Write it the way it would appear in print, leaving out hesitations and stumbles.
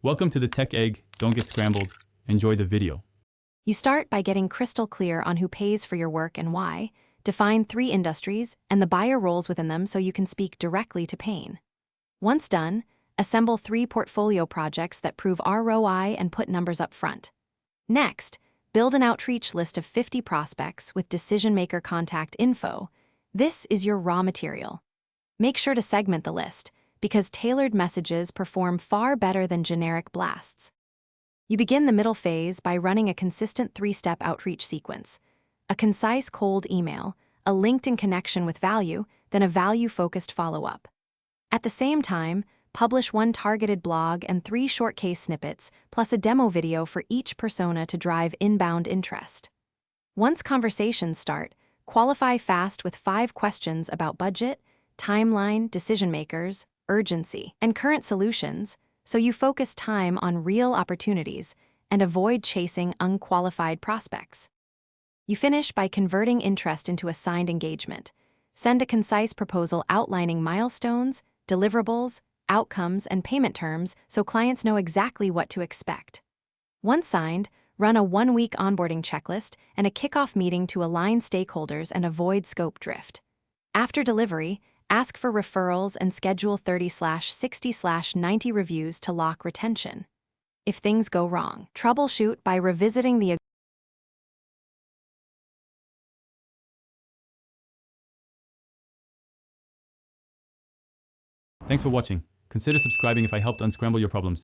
Welcome to the Tech Egg. Don't get scrambled. Enjoy the video. You start by getting crystal clear on who pays for your work and why, define 3 industries and the buyer roles within them so you can speak directly to pain. Once done, assemble 3 portfolio projects that prove ROI and put numbers up front. Next, build an outreach list of 50 prospects with decision-maker contact info. This is your raw material. Make sure to segment the list, because tailored messages perform far better than generic blasts. You begin the middle phase by running a consistent 3-step outreach sequence: a concise cold email, a LinkedIn connection with value, then a value-focused follow-up. At the same time, publish 1 targeted blog and 3 short case snippets, plus a demo video for each persona to drive inbound interest. Once conversations start, qualify fast with 5 questions about budget, timeline, decision-makers, urgency, and current solutions, so you focus time on real opportunities and avoid chasing unqualified prospects. You finish by converting interest into a signed engagement. Send a concise proposal outlining milestones, deliverables, outcomes, and payment terms so clients know exactly what to expect. Once signed, run a 1-week onboarding checklist and a kickoff meeting to align stakeholders and avoid scope drift. After delivery, ask for referrals and schedule 30/60/90 reviews to lock retention. If things go wrong, troubleshoot by revisiting the Thanks for watching. Consider subscribing if I helped unscramble your problems.